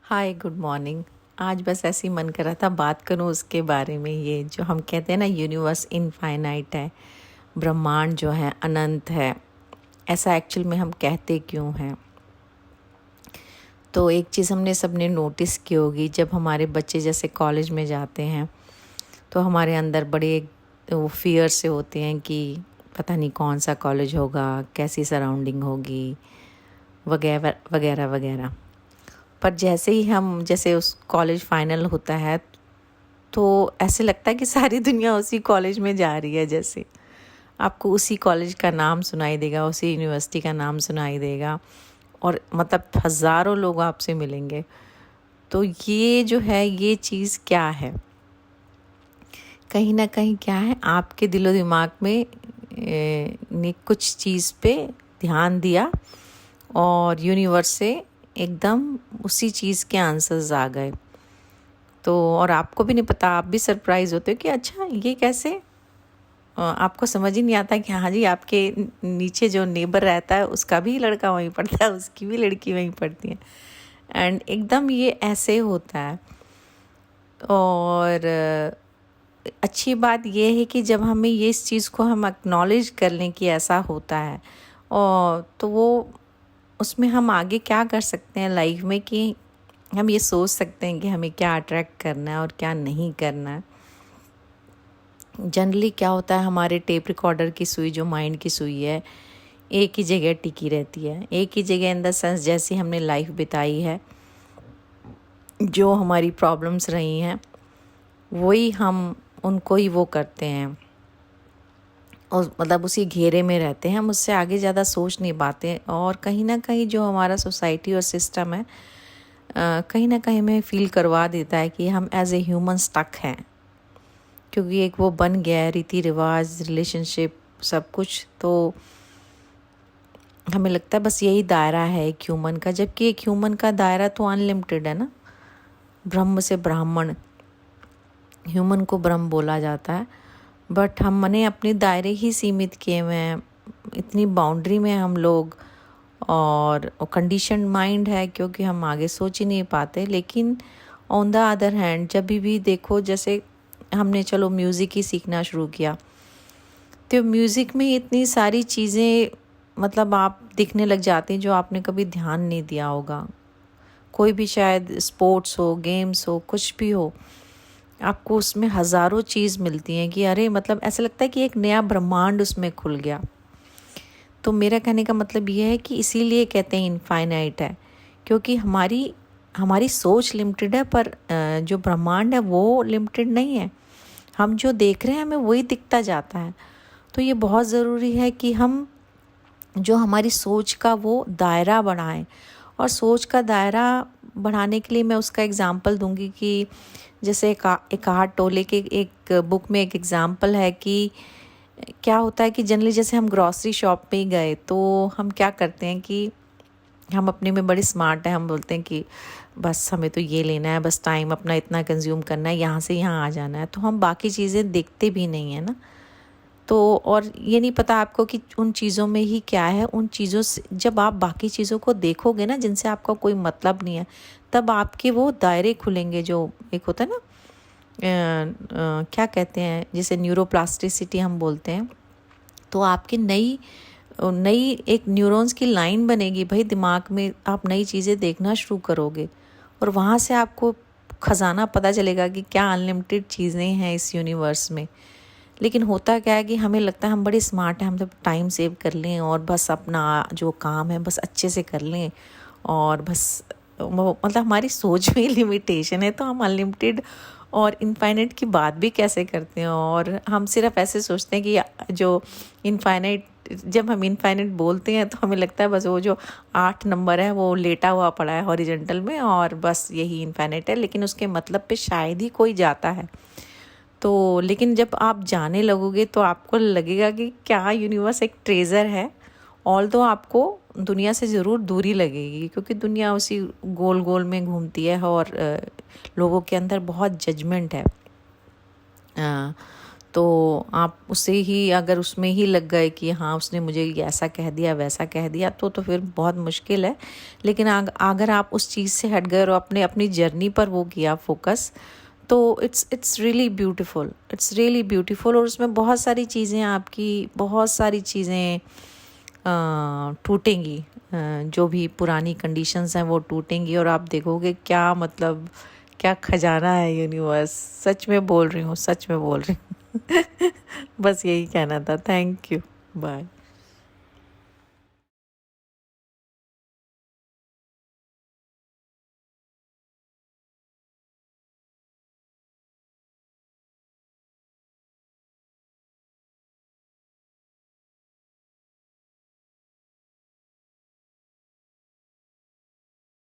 Hi good morning. आज बस ऐसे ही मन कर रहा था बात करूं उसके बारे में। ये जो हम कहते हैं ना, यूनिवर्स इनफाइनाइट है, ब्रह्मांड जो है अनंत है। ऐसा एक्चुअल में हम कहते क्यों हैं? तो एक चीज़ हमने सबने नोटिस की होगी, जब हमारे बच्चे जैसे कॉलेज में जाते हैं तो हमारे अंदर बड़े वो फियर से होते हैं कि पता नहीं कौन सा कॉलेज होगा, कैसी सराउंडिंग होगी, वगैरह वगैरह वगैरह। पर जैसे उस कॉलेज फाइनल होता है तो ऐसे लगता है कि सारी दुनिया उसी कॉलेज में जा रही है। जैसे आपको उसी कॉलेज का नाम सुनाई देगा, उसी यूनिवर्सिटी का नाम सुनाई देगा, और मतलब हज़ारों लोग आपसे मिलेंगे। तो ये जो है, ये चीज़ क्या है? कहीं ना कहीं क्या है, आपके दिलो दिमाग में ने कुछ चीज़ पे ध्यान दिया और यूनिवर्स से एकदम उसी चीज़ के आंसर्स आ गए। तो और आपको भी नहीं पता, आप भी सरप्राइज़ होते हो कि अच्छा ये कैसे। आपको समझ ही नहीं आता कि हाँ जी, आपके नीचे जो नेबर रहता है उसका भी लड़का वहीं पढ़ता है, उसकी भी लड़की वहीं पढ़ती है। एंड एकदम ये ऐसे होता है। और अच्छी बात ये है कि जब हमें ये इस चीज़ को हम एक्नॉलेज कर लें कि ऐसा होता है, और तो वो उसमें हम आगे क्या कर सकते हैं लाइफ में, कि हम ये सोच सकते हैं कि हमें क्या अट्रैक्ट करना है और क्या नहीं करना है। जनरली क्या होता है, हमारे टेप रिकॉर्डर की सुई, जो माइंड की सुई है, एक ही जगह टिकी रहती है। एक ही जगह इन द सेंस, जैसी हमने लाइफ बिताई है, जो हमारी प्रॉब्लम्स रही हैं, वही हम उनको ही वो करते हैं, और मतलब उसी घेरे में रहते हैं। हम उससे आगे ज़्यादा सोच नहीं पाते। और कहीं ना कहीं जो हमारा सोसाइटी और सिस्टम है, कहीं ना कहीं हमें फील करवा देता है कि हम एज ए ह्यूमन स्टक हैं, क्योंकि एक वो बन गया है रीति रिवाज, रिलेशनशिप, सब कुछ। तो हमें लगता है बस यही दायरा है एक ह्यूमन का, जबकि एक ह्यूमन का दायरा तो अनलिमिटेड है ना। ब्रह्म से ब्राह्मण, ह्यूमन को ब्रह्म बोला जाता है, बट हमने अपने दायरे ही सीमित किए हुए हैं, इतनी बाउंड्री में हम लोग। और कंडीशन माइंड है, क्योंकि हम आगे सोच ही नहीं पाते। लेकिन ऑन द अदर हैंड, जब भी देखो, जैसे हमने चलो म्यूज़िक ही सीखना शुरू किया, तो म्यूज़िक में इतनी सारी चीज़ें मतलब आप दिखने लग जाते हैं जो आपने कभी ध्यान नहीं दिया होगा। कोई भी, शायद स्पोर्ट्स हो, गेम्स हो, कुछ भी हो, आपको उसमें हज़ारों चीज़ मिलती हैं कि अरे मतलब ऐसा लगता है कि एक नया ब्रह्मांड उसमें खुल गया। तो मेरा कहने का मतलब ये है कि इसीलिए कहते हैं इनफाइनाइट है, क्योंकि हमारी हमारी सोच लिमिटेड है, पर जो ब्रह्मांड है वो लिमिटेड नहीं है। हम जो देख रहे हैं हमें वही दिखता जाता है। तो ये बहुत ज़रूरी है कि हम जो हमारी सोच का वो दायरा बढ़ाएं। और सोच का दायरा बढ़ाने के लिए मैं उसका एग्ज़ाम्पल दूंगी कि जैसे एकार्ट टोले के एक बुक में एक एग्ज़ाम्पल है कि क्या होता है कि जनरली जैसे हम ग्रॉसरी शॉप पे ही गए, तो हम क्या करते हैं कि हम अपने में बड़े स्मार्ट हैं। हम बोलते हैं कि बस हमें तो ये लेना है, बस टाइम अपना इतना कंज्यूम करना है, यहाँ से यहाँ आ जाना है। तो हम बाकी चीज़ें देखते भी नहीं है ना। तो और ये नहीं पता आपको कि उन चीज़ों में ही क्या है। उन चीज़ों से जब आप बाकी चीज़ों को देखोगे ना, जिनसे आपका कोई मतलब नहीं है, तब आपके वो दायरे खुलेंगे। जो एक होता है ना, क्या कहते हैं, जिसे न्यूरोप्लास्टिसिटी हम बोलते हैं। तो आपकी नई नई एक न्यूरॉन्स की लाइन बनेगी भाई दिमाग में, आप नई चीज़ें देखना शुरू करोगे, और वहाँ से आपको खजाना पता चलेगा कि क्या अनलिमिटेड चीज़ें हैं इस यूनिवर्स में। लेकिन होता क्या है कि हमें लगता है हम बड़े स्मार्ट हैं, हम तो टाइम सेव कर लें और बस अपना जो काम है बस अच्छे से कर लें, और बस मतलब हमारी सोच में लिमिटेशन है, तो हम अनलिमिटेड और इनफाइनाइट की बात भी कैसे करते हैं। और हम सिर्फ ऐसे सोचते हैं कि जो इनफाइनाइट, जब हम इनफाइनाइट बोलते हैं तो हमें लगता है बस वो जो 8 नंबर है वो लेटा हुआ पड़ा है हॉरिजॉन्टल में, और बस यही इनफाइनाइट है। लेकिन उसके मतलब पे शायद ही कोई जाता है। तो लेकिन जब आप जाने लगोगे तो आपको लगेगा कि क्या यूनिवर्स एक ट्रेज़र है। ऑल दो आपको दुनिया से ज़रूर दूरी लगेगी, क्योंकि दुनिया उसी गोल गोल में घूमती है, और लोगों के अंदर बहुत जजमेंट है। तो आप उसे ही अगर उसमें ही लग गए कि हाँ उसने मुझे ऐसा कह दिया वैसा कह दिया तो फिर बहुत मुश्किल है। लेकिन अगर आप उस चीज़ से हट गए और अपने अपनी जर्नी पर वो किया फोकस, तो it's really beautiful, it's really beautiful. और उसमें बहुत सारी चीज़ें आपकी, बहुत सारी चीज़ें टूटेंगी, जो भी पुरानी कंडीशंस हैं वो टूटेंगी और आप देखोगे क्या मतलब क्या खजाना है यूनिवर्स। सच में बोल रही हूँ, सच में बोल रही हूँ। बस यही कहना था। Thank you, bye.